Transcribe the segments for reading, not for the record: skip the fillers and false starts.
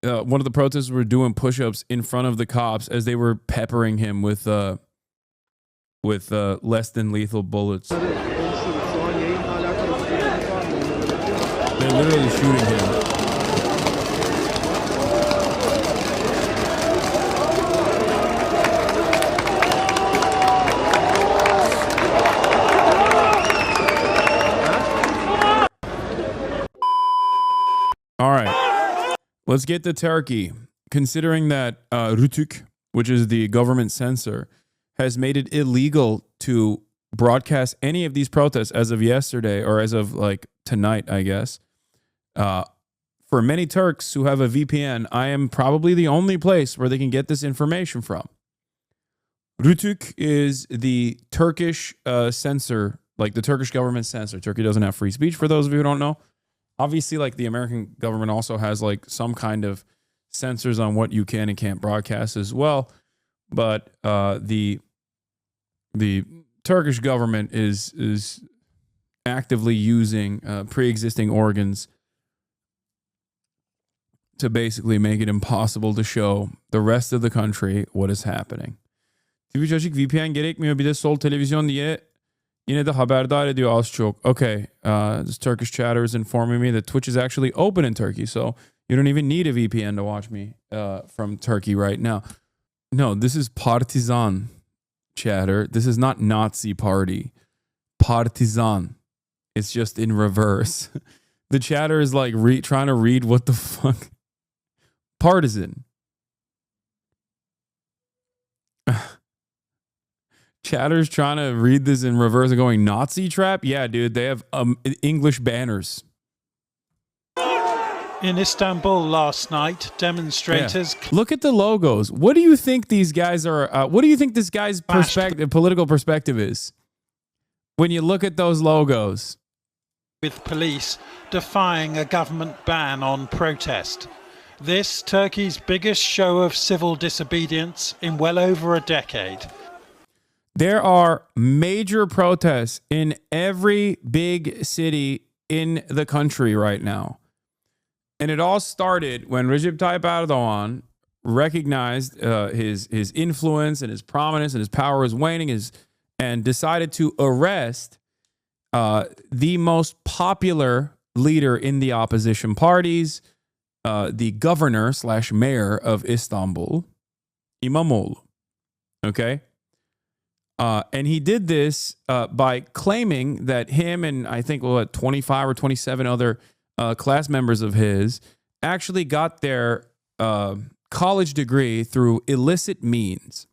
one of the protesters were doing push-ups in front of the cops as they were peppering him with less than lethal bullets. They're literally shooting him. All right, let's get to Turkey. Considering that Rütük, which is the government censor, has made it illegal to broadcast any of these protests as of yesterday, or as of like tonight, I guess. For many Turks who have a VPN, I am probably the only place where they can get this information from. Rütük is the Turkish censor, like the Turkish government censor. Turkey doesn't have free speech, for those of you who don't know. Obviously, like the American government also has like some kind of censors on what you can and can't broadcast as well. But the Turkish government is actively using pre-existing organs to basically make it impossible to show the rest of the country what is happening. Twitch açık, VPN gerekmiyor. Bir de sol televizyon diye yine de haberdar ediyor az çok. Okay, this Turkish chatter is informing me that Twitch is actually open in Turkey, so you don't even need a VPN to watch me from Turkey right now. No, this is partisan chatter. This is not Nazi party. Partisan. It's just in reverse. The chatter is like trying to read what the fuck. Partisan. Chatter's trying to read this in reverse and going Nazi trap. Yeah, dude, they have English banners. In Istanbul last night, demonstrators... Yeah. Look at the logos. What do you think these guys are... what do you think this guy's political perspective is? When you look at those logos. With police defying a government ban on protest. This, Turkey's biggest show of civil disobedience in well over a decade. There are major protests in every big city in the country right now. And it all started when Recep Tayyip Erdogan recognized his influence and his prominence and his power was waning and decided to arrest the most popular leader in the opposition parties, the governor / mayor of Istanbul, Imamoglu. Okay? And he did this by claiming that him and I think 25 or 27 other class members of his actually got their college degree through illicit means.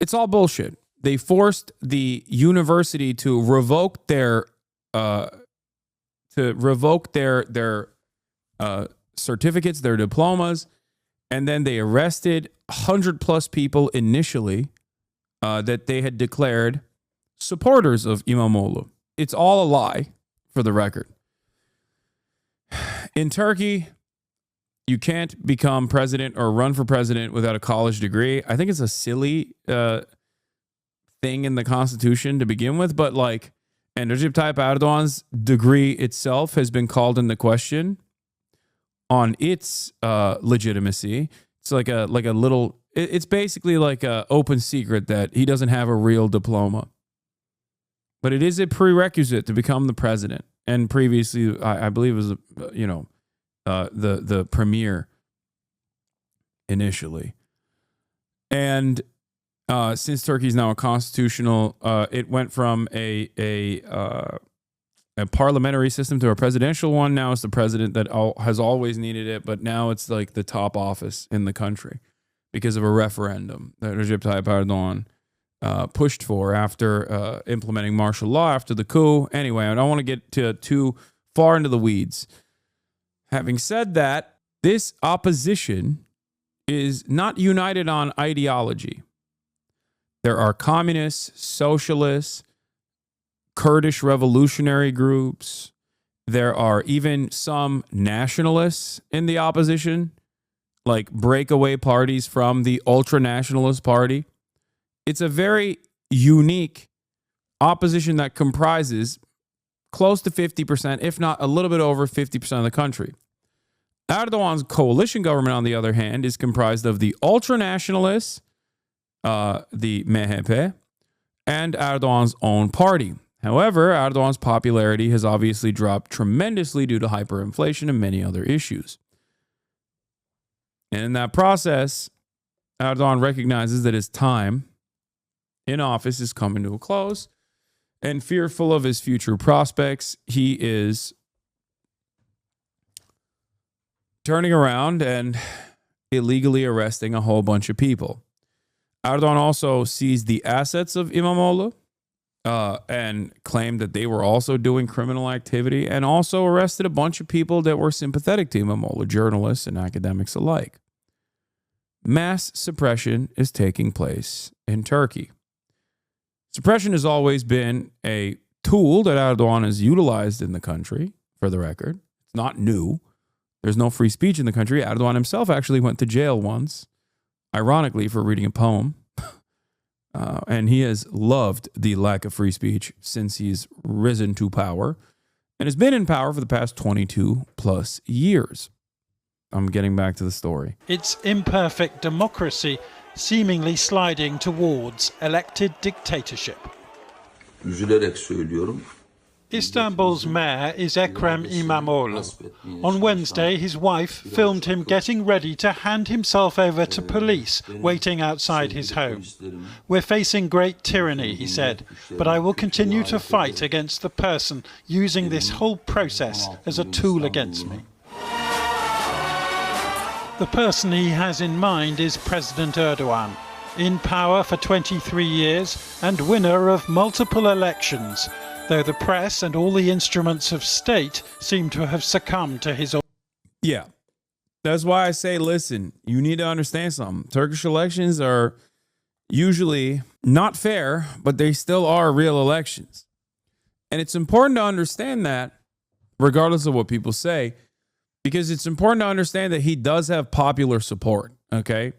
It's all bullshit. They forced the university to revoke their certificates, their diplomas, and then they arrested 100+ people initially that they had declared supporters of Imamoglu. It's all a lie, for the record. In Turkey, you can't become president or run for president without a college degree. I think it's a silly thing in the Constitution to begin with, but and Recep Tayyip Erdogan's degree itself has been called into question on its legitimacy. It's like a little. It's basically like an open secret that he doesn't have a real diploma, but it is a prerequisite to become the president. And previously, I believe it was the premier initially, and since Turkey is now a constitutional, it went from a parliamentary system to a presidential one. Now it's the president that has always needed it, but now it's like the top office in the country because of a referendum that Recep Tayyip Erdogan pushed for after implementing martial law after the coup. Anyway, I don't want to get too far into the weeds. Having said that, this opposition is not united on ideology. There are communists, socialists, Kurdish revolutionary groups. There are even some nationalists in the opposition, like breakaway parties from the ultra-nationalist party. It's a very unique opposition that comprises close to 50%, if not a little bit over 50% of the country. Erdogan's coalition government, on the other hand, is comprised of the ultranationalists, the MHP, and Erdogan's own party. However, Erdogan's popularity has obviously dropped tremendously due to hyperinflation and many other issues. And in that process, Erdogan recognizes that his time in office is coming to a close, and fearful of his future prospects, he is turning around and illegally arresting a whole bunch of people. Erdogan also seized the assets of Imamoglu and claimed that they were also doing criminal activity, and also arrested a bunch of people that were sympathetic to Imamoglu, journalists and academics alike. Mass suppression is taking place in Turkey. Suppression has always been a tool that Erdogan has utilized in the country, for the record. It's not new. There's no free speech in the country. Erdogan himself actually went to jail once, ironically, for reading a poem. And he has loved the lack of free speech since he's risen to power and has been in power for the past 22 plus years. I'm getting back to the story. Its imperfect democracy seemingly sliding towards elected dictatorship. Üzülerek söylüyorum. Istanbul's mayor is Ekrem Imamoglu. On Wednesday, his wife filmed him getting ready to hand himself over to police waiting outside his home. "We're facing great tyranny," he said, "but I will continue to fight against the person using this whole process as a tool against me." The person he has in mind is President Erdogan, in power for 23 years and winner of multiple elections, though the press and all the instruments of state seem to have succumbed to his... Yeah, that's why I say, listen, you need to understand something. Turkish elections are usually not fair, but they still are real elections. And it's important to understand that, regardless of what people say, because it's important to understand that he does have popular support, okay?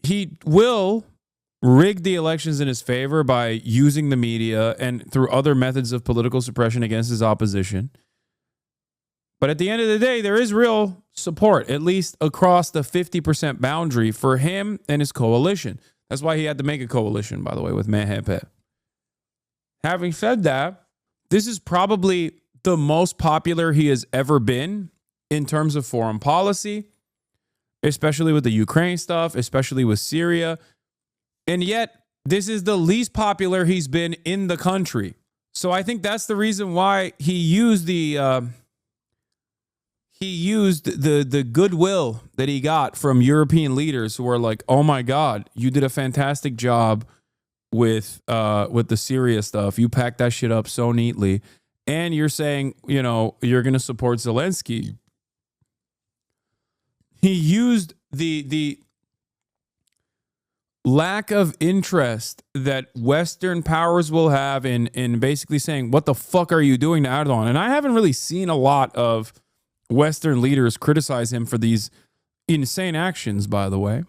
He will rig the elections in his favor by using the media and through other methods of political suppression against his opposition. But at the end of the day, there is real support, at least across the 50% boundary for him and his coalition. That's why he had to make a coalition, by the way, with MHP. Having said that, this is probably the most popular he has ever been in terms of foreign policy, especially with the Ukraine stuff, especially with Syria. And yet, this is the least popular he's been in the country. So I think that's the reason why he used the goodwill that he got from European leaders who were like, "Oh my God, you did a fantastic job with the Syria stuff. You packed that shit up so neatly, and you're saying, you know, you're going to support Zelensky." He used the lack of interest that Western powers will have in basically saying, "What the fuck are you doing to Erdogan?" And I haven't really seen a lot of Western leaders criticize him for these insane actions, by the way.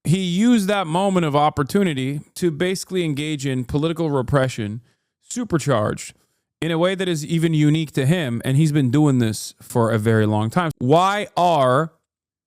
He used that moment of opportunity to basically engage in political repression, supercharged, in a way that is even unique to him. And he's been doing this for a very long time. Why are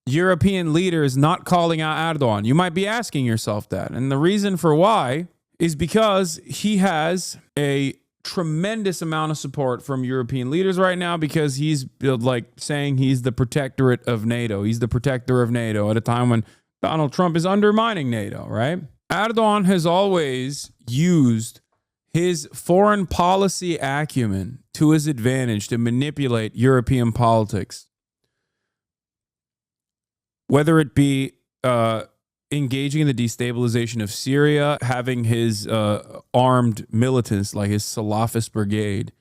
European leaders not calling out Erdogan? You might be asking yourself that. And the reason for why is because he has a tremendous amount of support from European leaders right now, because he's like saying he's the protectorate of NATO. He's the protector of NATO at a time when Donald Trump is undermining NATO, right? Erdogan has always used his foreign policy acumen to his advantage to manipulate European politics. Whether it be engaging in the destabilization of Syria, having his armed militants like his Salafist brigade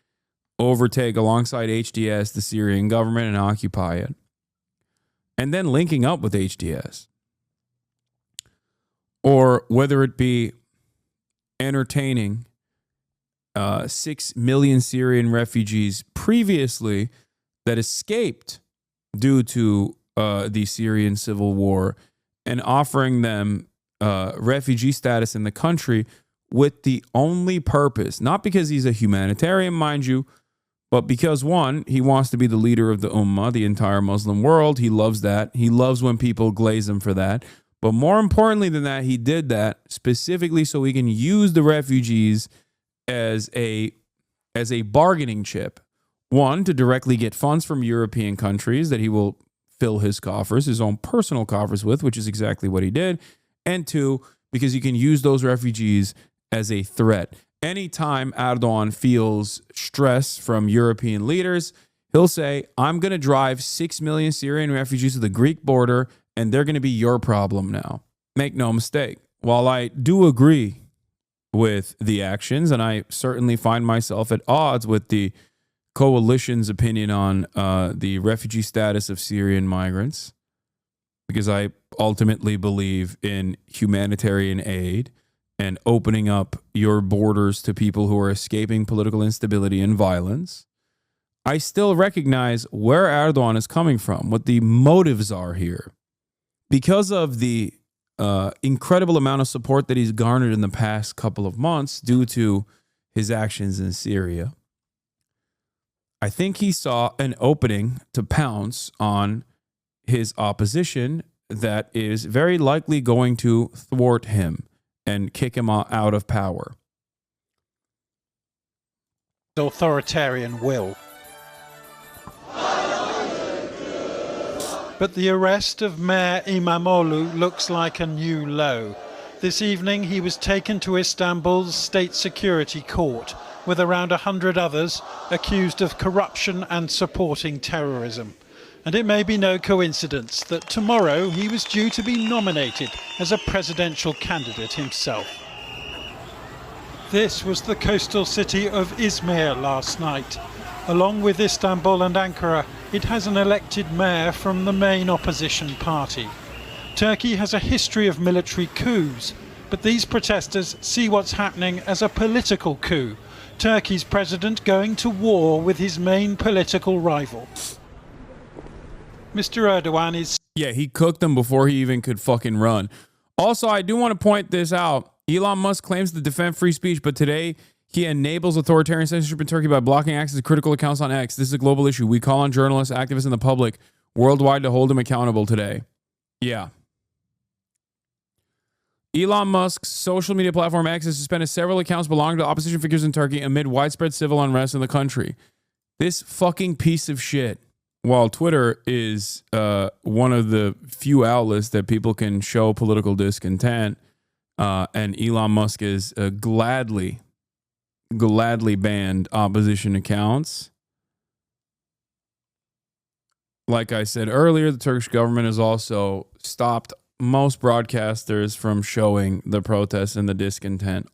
overtake alongside HDS the Syrian government and occupy it, and then linking up with HDS. Or whether it be entertaining 6 million Syrian refugees previously that escaped due to the Syrian civil war, and offering them refugee status in the country with the only purpose, not because he's a humanitarian, mind you, But because, one, he wants to be the leader of the Ummah, the entire Muslim world, he loves that. He loves when people glaze him for that. But more importantly than that, he did that specifically so he can use the refugees as a bargaining chip. One, to directly get funds from European countries that he will fill his coffers, his own personal coffers with, which is exactly what he did. And two, because you can use those refugees as a threat. Anytime Erdogan feels stress from European leaders, he'll say, I'm going to drive 6 million Syrian refugees to the Greek border, and they're going to be your problem now. Make no mistake. While I do agree with the actions, and I certainly find myself at odds with the coalition's opinion on the refugee status of Syrian migrants, because I ultimately believe in humanitarian aid and opening up your borders to people who are escaping political instability and violence, I still recognize where Erdogan is coming from, what the motives are here. Because of the incredible amount of support that he's garnered in the past couple of months due to his actions in Syria, I think he saw an opening to pounce on his opposition that is very likely going to thwart him and kick him out of power. Authoritarian will. But the arrest of Mayor Imamoglu looks like a new low. This evening he was taken to Istanbul's state security court with around 100 others accused of corruption and supporting terrorism. And it may be no coincidence that tomorrow he was due to be nominated as a presidential candidate himself. This was the coastal city of Izmir last night. Along with Istanbul and Ankara, it has an elected mayor from the main opposition party. Turkey has a history of military coups, but these protesters see what's happening as a political coup. Turkey's president going to war with his main political rival. Mr. Erdogan is... Yeah, he cooked them before he even could fucking run. Also, I do want to point this out. Elon Musk claims to defend free speech, but today he enables authoritarian censorship in Turkey by blocking access to critical accounts on X. This is a global issue. We call on journalists, activists, and the public worldwide to hold him accountable today. Yeah. Elon Musk's social media platform X has suspended several accounts belonging to opposition figures in Turkey amid widespread civil unrest in the country. This fucking piece of shit. While Twitter is one of the few outlets that people can show political discontent, and Elon Musk is gladly banned opposition accounts. Like I said earlier, the Turkish government has also stopped most broadcasters from showing the protests and the discontent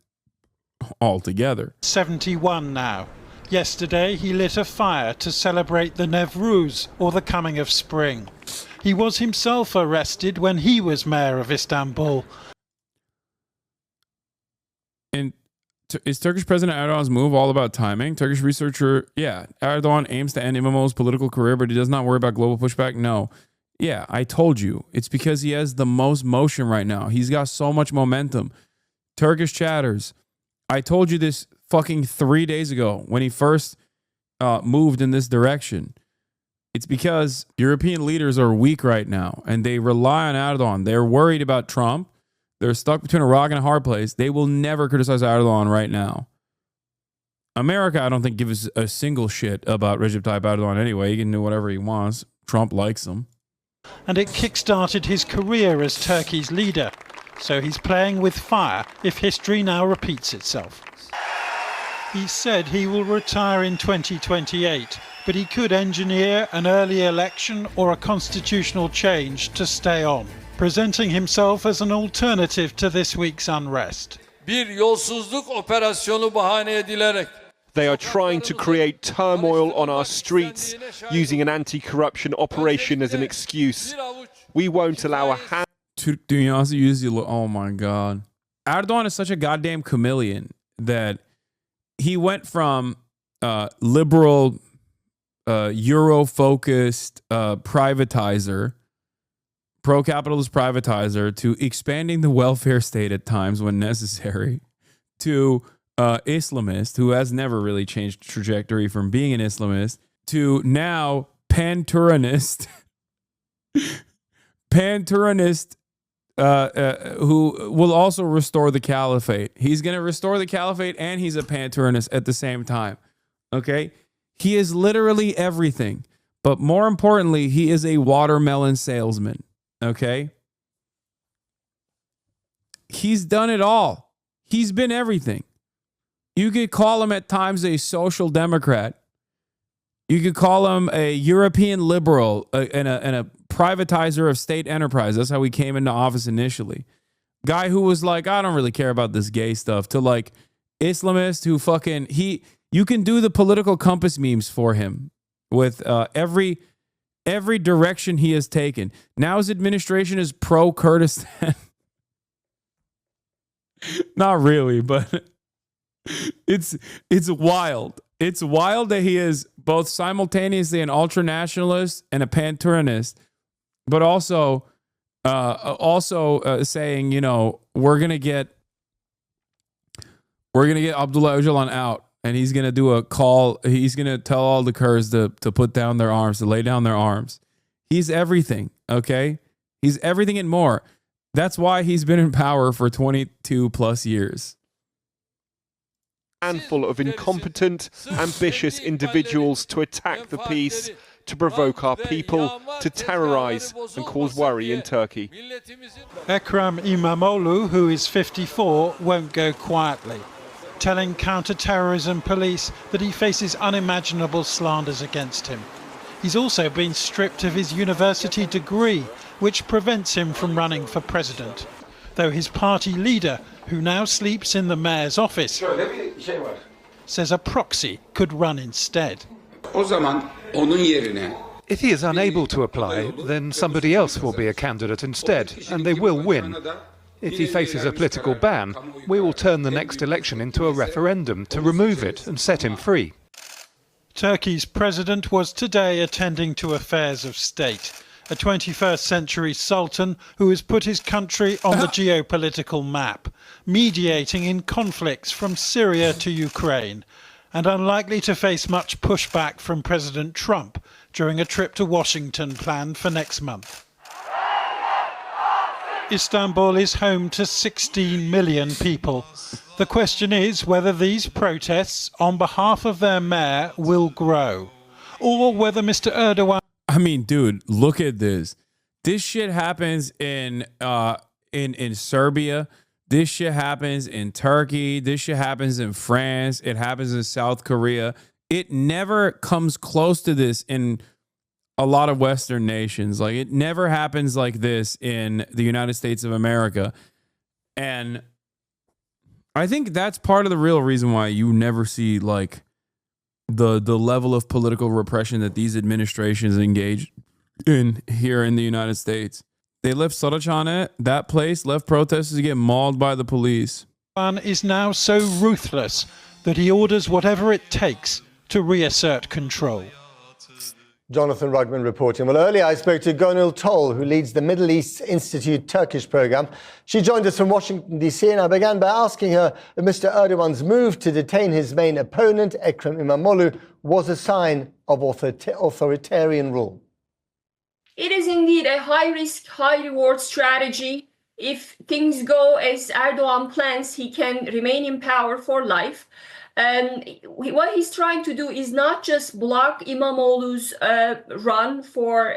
altogether. 71 now. Yesterday he lit a fire to celebrate the Nevruz, or the coming of spring. He was himself arrested when he was mayor of Istanbul. And is Turkish President Erdogan's move all about timing? Turkish researcher, Erdogan aims to end Imamoglu's political career, but he does not worry about global pushback. No. Yeah, I told you. It's because he has the most motion right now. He's got so much momentum. Turkish chatters. I told you this fucking 3 days ago when he first moved in this direction. It's because European leaders are weak right now and they rely on Erdogan. They're worried about Trump. They're stuck between a rock and a hard place. They will never criticize Erdogan right now. America, I don't think, gives a single shit about Recep Tayyip Erdogan anyway. He can do whatever he wants. Trump likes him. And it kick-started his career as Turkey's leader. So he's playing with fire if history now repeats itself. He said he will retire in 2028, but he could engineer an early election or a constitutional change to stay on, presenting himself as an alternative to this week's unrest. Bir yolsuzluk operasyonu bahane edilerek They are trying to create turmoil on our streets, using an anti-corruption operation as an excuse. We won't allow a hand. Türk dünyası yüzyılı. Oh my God. Erdogan is such a goddamn chameleon that he went from liberal, Euro-focused privatizer, pro-capitalist privatizer, to expanding the welfare state at times when necessary, to Islamist who has never really changed trajectory from being an Islamist to now pan-Turanist, who will also restore the caliphate. He's going to restore the caliphate and he's a pan-Turanist at the same time. Okay? He is literally everything. But more importantly, he is a watermelon salesman. Okay? He's done it all. He's been everything. You could call him at times a social democrat. You could call him a European liberal and a privatizer of state enterprise. That's how he came into office initially. Guy who was like, I don't really care about this gay stuff, to like Islamist who fucking, you can do the political compass memes for him with every direction he has taken. Now his administration is pro-Kurdistan. Not really, but it's wild. It's wild that he is both simultaneously an ultranationalist and a pan-Turanist, but also saying, you know, we're gonna get Abdullah Öcalan out, and he's gonna do a call. He's gonna tell all the Kurds to put down their arms, to lay down their arms. He's everything. Okay, he's everything and more. That's why he's been in power for 22 plus years. Handful of incompetent, ambitious individuals to attack the peace, to provoke our people, to terrorize and cause worry in Turkey. Ekrem Imamoglu, who is 54, won't go quietly, telling counter-terrorism police that he faces unimaginable slanders against him. He's also been stripped of his university degree, which prevents him from running for president, though his party leader, who now sleeps in the mayor's office, says a proxy could run instead. If he is unable to apply, then somebody else will be a candidate instead, and they will win. If he faces a political ban, we will turn the next election into a referendum to remove it and set him free. Turkey's president was today attending to affairs of state. A 21st century sultan who has put his country on the geopolitical map, mediating in conflicts from Syria to Ukraine, and unlikely to face much pushback from President Trump during a trip to Washington planned for next month. Istanbul is home to 16 million people. The question is whether these protests on behalf of their mayor will grow, or whether Mr. Erdogan... I mean, dude, look at this. This shit happens in Serbia. This shit happens in Turkey. This shit happens in France. It happens in South Korea. It never comes close to this in a lot of Western nations. Like, it never happens like this in the United States of America. And I think that's part of the real reason why you never see, like, the level of political repression that these administrations engage in here in the United States. They left Saraçhane, that place, left protesters to get mauled by the police. Erdogan is now so ruthless that he orders whatever it takes to reassert control. Jonathan Rugman reporting. Well, earlier I spoke to Gönül Tol, who leads the Middle East Institute Turkish program. She joined us from Washington, D.C., and I began by asking her if Mr. Erdogan's move to detain his main opponent, Ekrem Imamoglu, was a sign of authoritarian rule. It is indeed a high-risk, high-reward strategy. If things go as Erdogan plans, he can remain in power for life. What he's trying to do is not just block Imamoglu's run for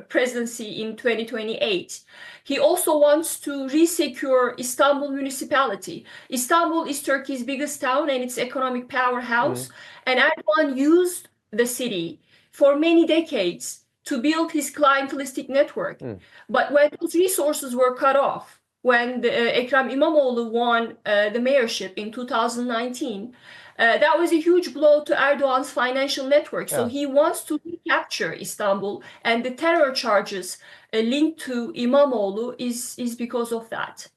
presidency in 2028. He also wants to resecure Istanbul municipality. Istanbul is Turkey's biggest town and its economic powerhouse. And Erdogan used the city for many decades to build his clientelistic network. But when those resources were cut off, when Ekrem İmamoğlu won the mayorship in 2019, that was a huge blow to Erdogan's financial network. So he wants to recapture Istanbul, and the terror charges linked to İmamoğlu is because of that.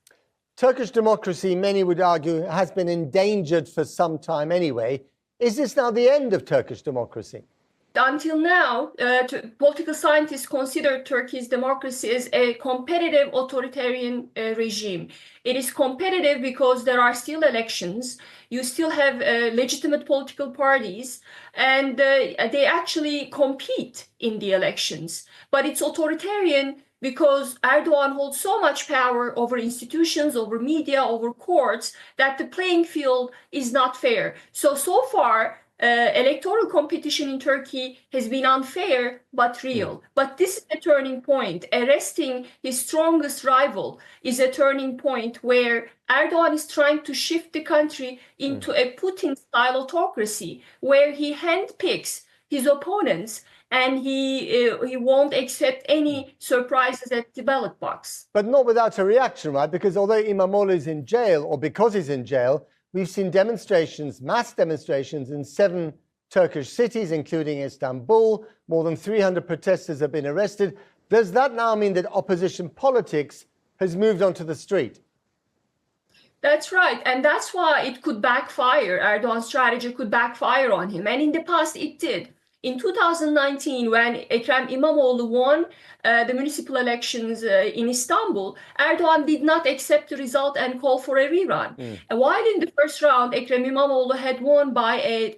Turkish democracy, many would argue, has been endangered for some time anyway. Is this now the end of Turkish democracy? until now, political scientists consider Turkey's democracy as a competitive authoritarian regime. It is competitive because there are still elections. You still have legitimate political parties, and they actually compete in the elections. But it's authoritarian because Erdogan holds so much power over institutions, over media, over courts, that the playing field is not fair. So far, electoral competition in Turkey has been unfair but real. But this is a turning point. Arresting his strongest rival is a turning point where Erdogan is trying to shift the country into a Putin-style autocracy, where he handpicks his opponents and he won't accept any surprises at the ballot box. But not without a reaction, right? Because although Imamoglu is in jail, or because he's in jail, we've seen demonstrations, mass demonstrations in 7 Turkish cities, including Istanbul. More than 300 protesters have been arrested. Does that now mean that opposition politics has moved onto the street? That's right. And that's why it could backfire. Erdogan's strategy could backfire on him. And in the past, it did. In 2019, when Ekrem Imamoglu won the municipal elections in Istanbul, Erdogan did not accept the result and call for a rerun. And while in the first round, Ekrem Imamoglu had won by a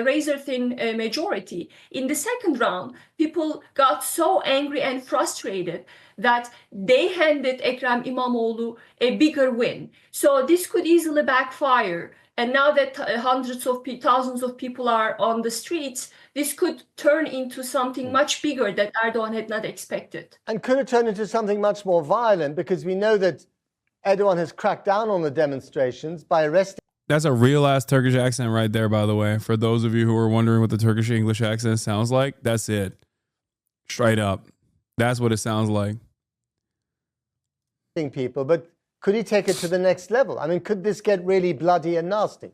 razor-thin majority, in the second round, people got so angry and frustrated that they handed Ekrem Imamoglu a bigger win. So this could easily backfire. And now that hundreds of thousands of people are on the streets, this could turn into something much bigger that Erdogan had not expected. And could it turn into something much more violent? Because we know that Erdogan has cracked down on the demonstrations by arresting. That's a real ass Turkish accent right there, by the way. For those of you who are wondering what the Turkish English accent sounds like, that's it. Straight up. That's what it sounds like. People, but could he take it to the next level? I mean, could this get really bloody and nasty?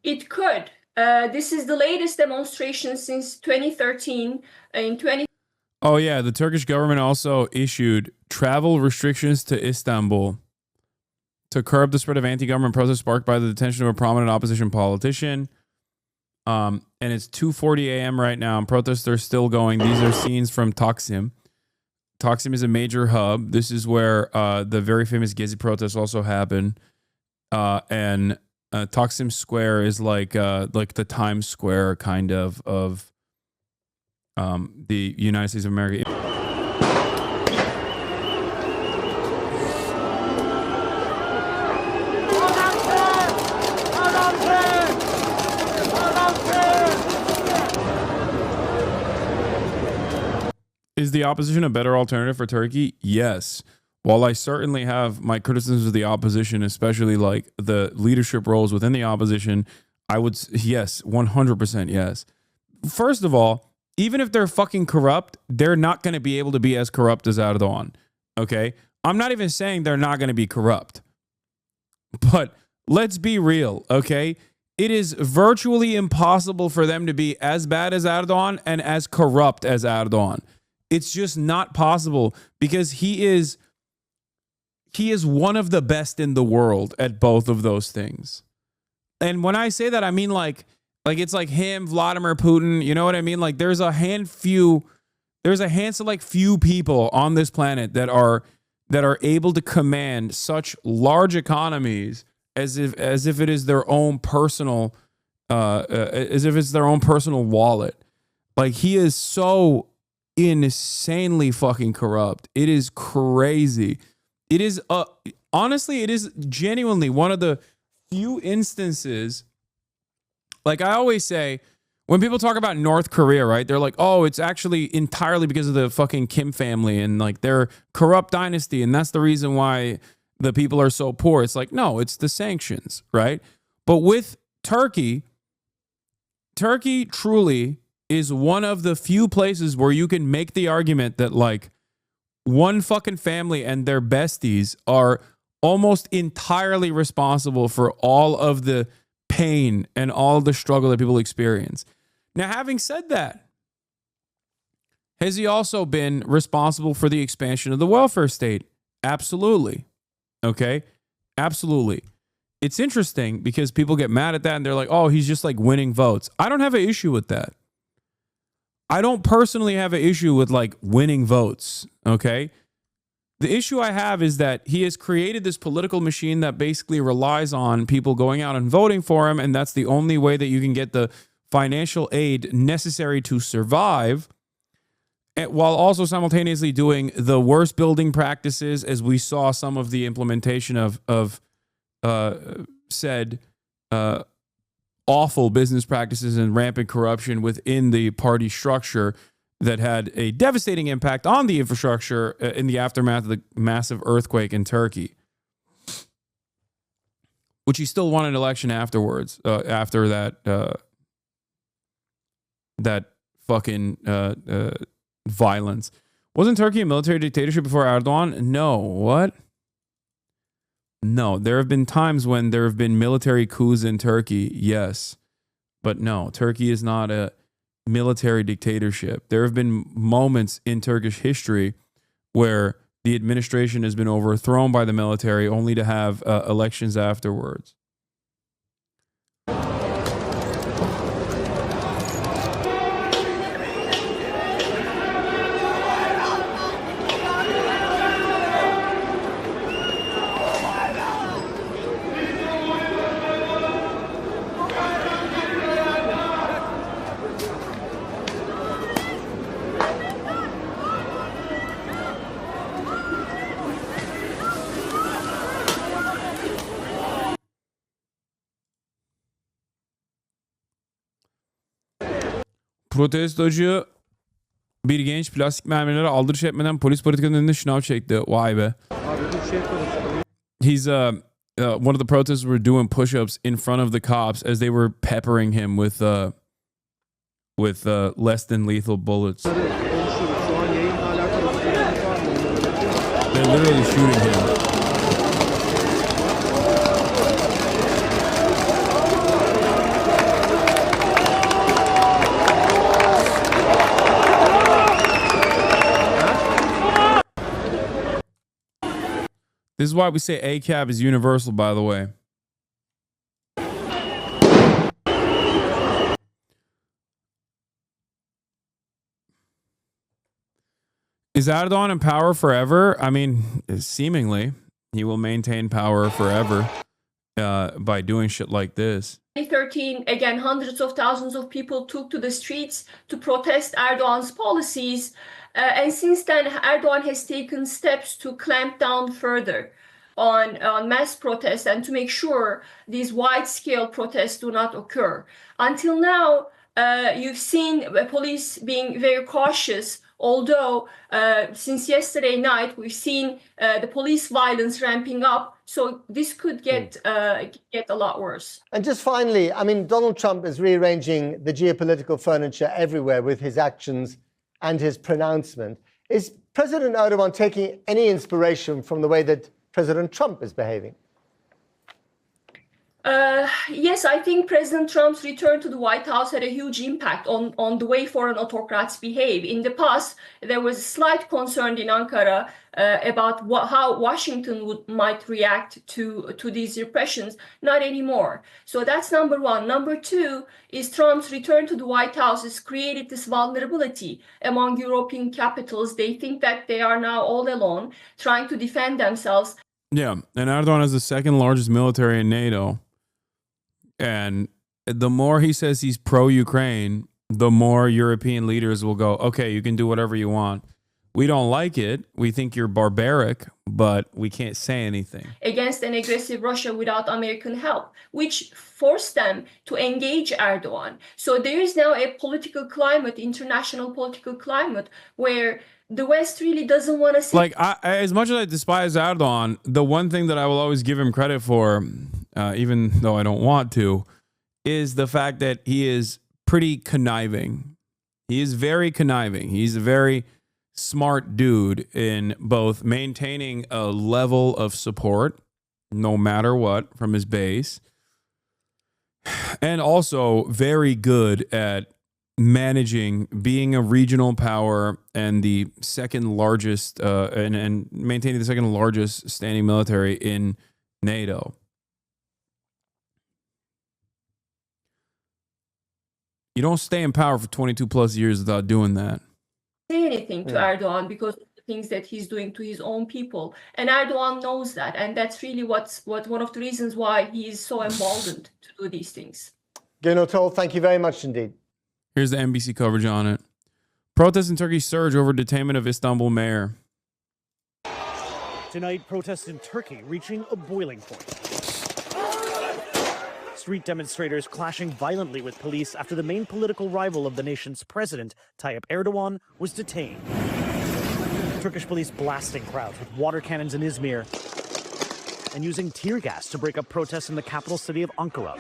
It could. This is the latest demonstration since 2013. Oh, yeah. The Turkish government also issued travel restrictions to Istanbul to curb the spread of anti-government protests sparked by the detention of a prominent opposition politician. And it's 2:40 a.m. right now, and protests are still going. These are scenes from Taksim. Taksim is a major hub. This is where the very famous Gezi protests also happen. And Taksim Square is like the Times Square kind of the United States of America. Is the opposition a better alternative for Turkey? Yes. While I certainly have my criticisms of the opposition, especially like the leadership roles within the opposition, I would, yes, 100% yes. First of all, even if they're fucking corrupt, they're not going to be able to be as corrupt as Erdogan. Okay? I'm not even saying they're not going to be corrupt. But let's be real, okay? It is virtually impossible for them to be as bad as Erdogan and as corrupt as Erdogan. It's just not possible because he is one of the best in the world at both of those things. And when I say that, I mean like it's like him, Vladimir Putin, you know what I mean? Like there's a handful like few people on this planet that are able to command such large economies as if it is their own personal as if it's their own personal wallet. Like he is so insanely fucking corrupt. It is crazy. It is honestly, it is genuinely one of the few instances. Like I always say, when people talk about North Korea, right? They're like, oh, it's actually entirely because of the fucking Kim family and like their corrupt dynasty, and that's the reason why the people are so poor. It's like, no, it's the sanctions, right? But with Turkey truly is one of the few places where you can make the argument that like one fucking family and their besties are almost entirely responsible for all of the pain and all the struggle that people experience. Now, having said that, has he also been responsible for the expansion of the welfare state? Absolutely. Okay? Absolutely. It's interesting because people get mad at that and they're like, oh, he's just like winning votes. I don't have an issue with that. I don't personally have an issue with like winning votes. Okay. The issue I have is that he has created this political machine that basically relies on people going out and voting for him. And that's the only way that you can get the financial aid necessary to survive, while also simultaneously doing the worst building practices, as we saw some of the implementation of said awful business practices and rampant corruption within the party structure that had a devastating impact on the infrastructure in the aftermath of the massive earthquake in Turkey, which he still won an election afterwards, after that fucking violence. Wasn't Turkey a military dictatorship before Erdogan? No. What? No. There have been times when there have been military coups in Turkey, yes. But no, Turkey is not a military dictatorship. There have been moments in Turkish history where the administration has been overthrown by the military only to have elections afterwards. Protestocu bir genç plastik mermileri aldırış etmeden polis politikanın önünde şınav çekti. Vay be. He's one of the protesters were doing push-ups in front of the cops as they were peppering him with less than lethal bullets. They're literally shooting him. This is why we say ACAB is universal, by the way. Is Erdogan in power forever? I mean, seemingly. He will maintain power forever by doing shit like this. 2013, again, hundreds of thousands of people took to the streets to protest Erdogan's policies. And since then, Erdogan has taken steps to clamp down further on mass protests and to make sure these wide-scale protests do not occur. Until now, you've seen police being very cautious, although since yesterday night, we've seen the police violence ramping up. So this could get a lot worse. And just finally, I mean, Donald Trump is rearranging the geopolitical furniture everywhere with his actions and his pronouncement. Is President Erdogan taking any inspiration from the way that President Trump is behaving? Yes, I think President Trump's return to the White House had a huge impact on the way foreign autocrats behave. In the past, there was a slight concern in Ankara about how Washington might react to these repressions. Not anymore. So that's number one. Number two is Trump's return to the White House has created this vulnerability among European capitals. They think that they are now all alone, trying to defend themselves. Yeah, and Erdogan is the second largest military in NATO. And the more he says he's pro-Ukraine, the more European leaders will go, okay, you can do whatever you want. We don't like it. We think you're barbaric, but we can't say anything. Against an aggressive Russia without American help, which forced them to engage Erdogan. So there is now a political climate, international political climate, where the West really doesn't want to see. Like, as much as I despise Erdogan, the one thing that I will always give him credit for, even though I don't want to, is the fact that he is pretty conniving. He is very conniving. He's a very smart dude in both maintaining a level of support, no matter what, from his base, and also very good at managing being a regional power and the second largest and maintaining the second largest standing military in NATO. You don't stay in power for 22 plus years without doing that. Say anything to Erdogan because of the things that he's doing to his own people. And Erdogan knows that. And that's really what one of the reasons why he is so emboldened to do these things. Gönül Tol, thank you very much indeed. Here's the NBC coverage on it. Protests in Turkey surge over detainment of Istanbul mayor. Tonight, protests in Turkey reaching a boiling point. Street demonstrators clashing violently with police after the main political rival of the nation's president, Tayyip Erdogan, was detained. Turkish police blasting crowds with water cannons in Izmir and using tear gas to break up protests in the capital city of Ankara.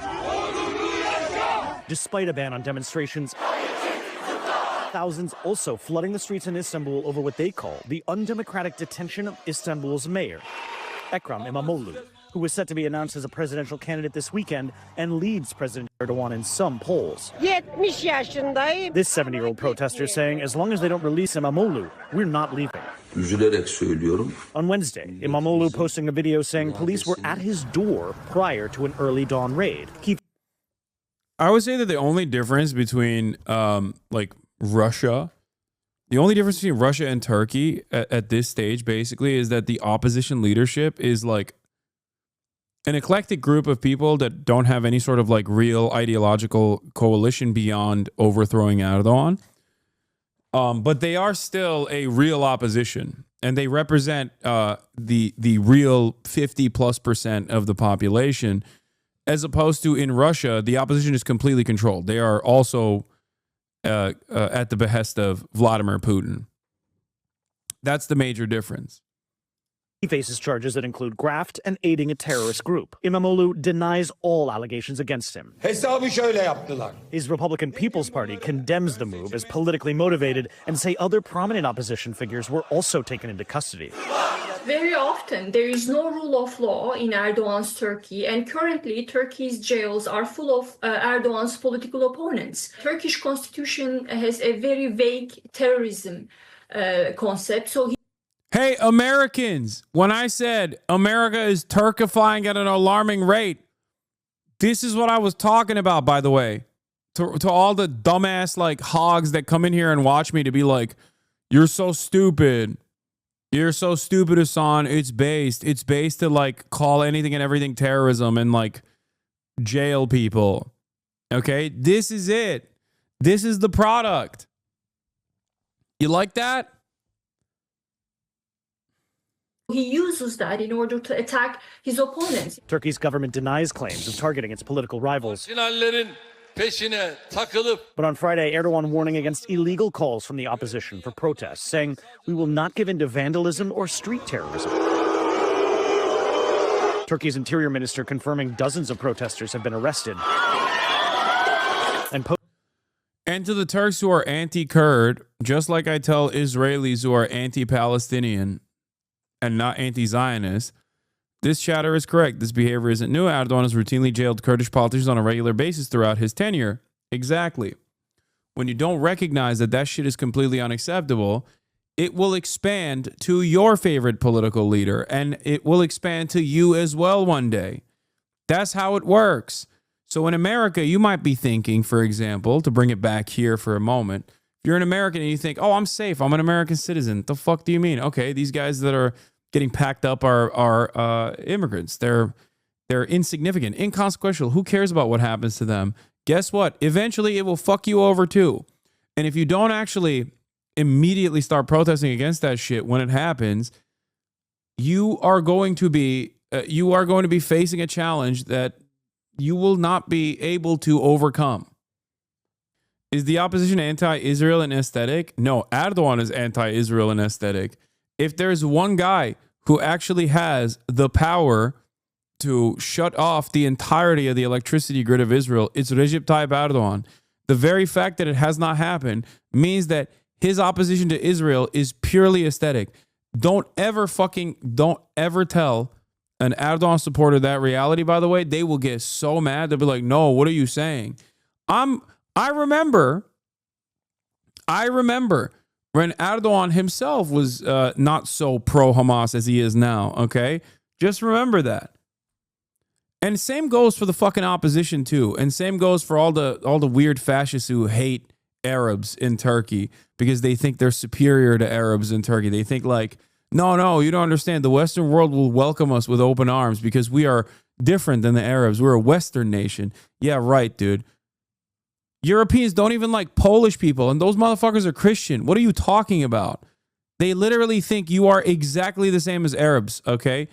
Despite a ban on demonstrations, thousands also flooding the streets in Istanbul over what they call the undemocratic detention of Istanbul's mayor, Ekrem Imamoglu, who was set to be announced as a presidential candidate this weekend and leads President Erdogan in some polls. This 70-year-old protester saying as long as they don't release Imamoglu, we're not leaving. Üzülerek söylüyorum. On Wednesday, Imamoglu posting a video saying police were at his door prior to an early dawn raid. I would say that the only difference between Russia, the only difference between Russia and Turkey at this stage basically is that the opposition leadership is like an eclectic group of people that don't have any sort of like real ideological coalition beyond overthrowing Erdogan. But they are still a real opposition, and they represent the real 50+% of the population, as opposed to in Russia, the opposition is completely controlled. They are also at the behest of Vladimir Putin. That's the major difference. He faces charges that include graft and aiding a terrorist group. Imamoglu denies all allegations against him. His Republican People's Party condemns the move as politically motivated and say other prominent opposition figures were also taken into custody. Very often, there is no rule of law in Erdogan's Turkey, and currently Turkey's jails are full of Erdogan's political opponents. Turkish constitution has a very vague terrorism concept, so Hey, Americans, when I said America is Turkifying at an alarming rate, this is what I was talking about, by the way. To all the dumbass like hogs that come in here and watch me to be like, you're so stupid. You're so stupid, Hasan. It's based to like call anything and everything terrorism and like jail people. Okay, this is it. This is the product. You like that? he uses that in order to attack his opponents. Turkey's government denies claims of targeting its political rivals. But on Friday, Erdogan warning against illegal calls from the opposition for protests, saying, "We will not give in to vandalism or street terrorism." Turkey's interior minister confirming dozens of protesters have been arrested. And to the Turks who are anti-Kurd, just like I tell Israelis who are anti-Palestinian and not anti-Zionist, this chatter is correct. This behavior isn't new. Erdogan has routinely jailed Kurdish politicians on a regular basis throughout his tenure. Exactly. When you don't recognize that that shit is completely unacceptable, it will expand to your favorite political leader, and it will expand to you as well one day. That's how it works. So in America, you might be thinking, for example, to bring it back here for a moment, if you're an American and you think, oh, I'm safe, I'm an American citizen. The fuck do you mean? Okay, these guys that are getting packed up are immigrants. They're insignificant, inconsequential. Who cares about what happens to them? Guess what? Eventually, it will fuck you over too. And if you don't actually immediately start protesting against that shit when it happens, you are going to be facing a challenge that you will not be able to overcome. Is the opposition anti-Israel and aesthetic? No, Erdogan is anti-Israel and aesthetic. If there's one guy who actually has the power to shut off the entirety of the electricity grid of Israel, it's Recep Tayyip Erdogan. The very fact that it has not happened means that his opposition to Israel is purely aesthetic. Don't ever tell an Erdogan supporter that reality, by the way. They will get so mad. They'll be like, no, what are you saying? I remember when Erdogan himself was not so pro-Hamas as he is now, okay? Just remember that. And same goes for the fucking opposition too. And same goes for all the weird fascists who hate Arabs in Turkey because they think they're superior to Arabs in Turkey. They think like, no, you don't understand. The Western world will welcome us with open arms because we are different than the Arabs. We're a Western nation. Yeah, right, dude. Europeans don't even like Polish people, and those motherfuckers are Christian. What are you talking about? They literally think you are exactly the same as Arabs, okay?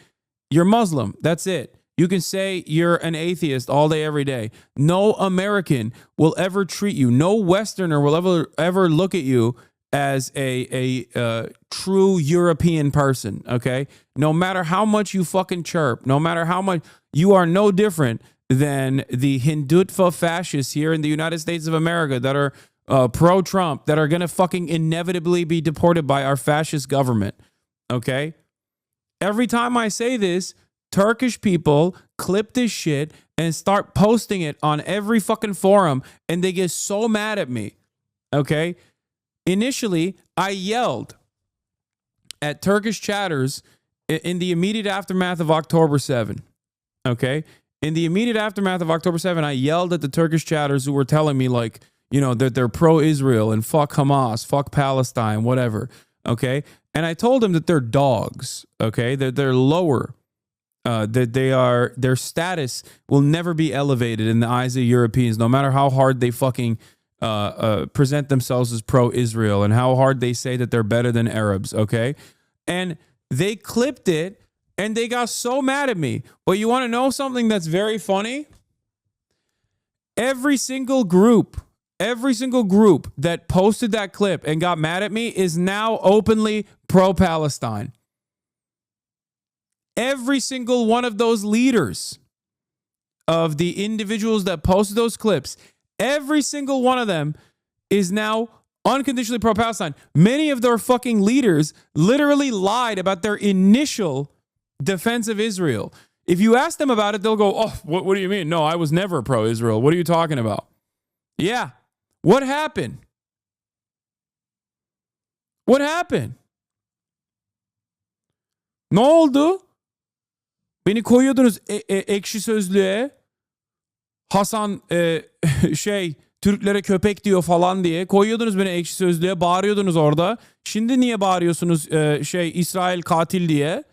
You're Muslim. That's it. You can say you're an atheist all day, every day. No American will ever treat you. No Westerner will ever look at you as a true European person, okay? No matter how much you fucking chirp, no matter how much, you are no different than the Hindutva fascists here in the United States of America that are pro-Trump, that are going to fucking inevitably be deported by our fascist government, okay? Every time I say this, Turkish people clip this shit and start posting it on every fucking forum, and they get so mad at me, okay? Initially, I yelled at Turkish chatters in the immediate aftermath of October 7, okay? In the immediate aftermath of October 7, I yelled at the Turkish chatters who were telling me, like, you know, that they're pro-Israel and fuck Hamas, fuck Palestine, whatever, okay? And I told them that they're dogs, okay? That they're lower, that their status will never be elevated in the eyes of Europeans, no matter how hard they fucking present themselves as pro-Israel and how hard they say that they're better than Arabs, okay? And they clipped it and they got so mad at me. But you want to know something that's very funny? Every single group that posted that clip and got mad at me is now openly pro-Palestine. Every single one of those leaders of the individuals that posted those clips, every single one of them is now unconditionally pro-Palestine. Many of their fucking leaders literally lied about their initial defense of Israel. If you ask them about it, they'll go, oh, what do you mean? No, I was never pro-Israel. What are you talking about? Yeah. What happened? What happened? Ne oldu? Beni koyuyordunuz ekşi sözlüğe. Hasan Türklere köpek diyor falan diye. Koyuyordunuz beni ekşi sözlüğe. Bağırıyordunuz orada. Şimdi niye bağırıyorsunuz İsrail katil diye?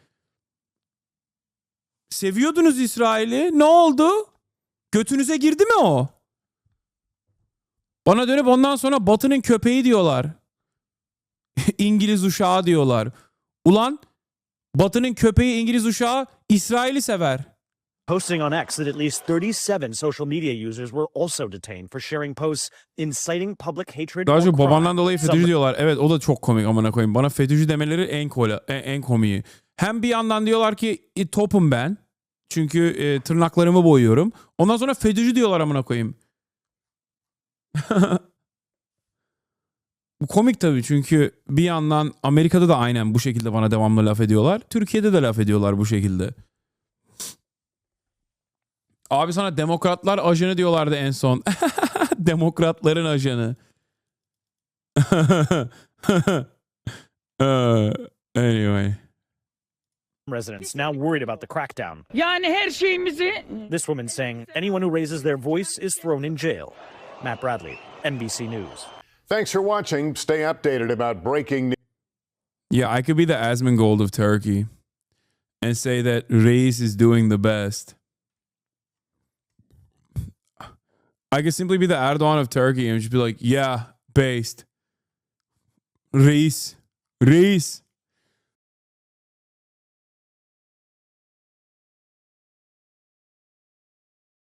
Seviyordunuz İsrail'i. Ne oldu? Götünüze girdi mi o? Bana dönüp ondan sonra Batı'nın köpeği diyorlar. İngiliz uşağı diyorlar. Ulan Batı'nın köpeği İngiliz uşağı İsrail'i sever. Posting on X that at least 37 social media users were also detained for sharing posts inciting public hatred Daha or çok babandan crime. dolayı FETÖ'cü diyorlar. Evet, o da çok komik amına koyayım. Bana FETÖ'cü demeleri en komiği. Hem bir yandan diyorlar ki topum ben. Çünkü tırnaklarımı boyuyorum. Ondan sonra FETÖ'cü diyorlar amına koyayım. Bu komik tabii, çünkü bir yandan Amerika'da da aynen bu şekilde bana devamlı laf ediyorlar. Türkiye'de de laf ediyorlar bu şekilde. Abi sana demokratlar ajanı diyorlardı en son. Demokratların ajanı. Anyway. Residents now worried about the crackdown. Yani her şeyimizi... This woman saying anyone who raises their voice is thrown in jail. Matt Bradley, NBC News. Thanks for watching. Stay updated about breaking news. Yeah, I could be the Asmongold of Turkey and say that Reis is doing the best. I could simply be the Erdogan of Turkey and just be like, yeah, based. Reis.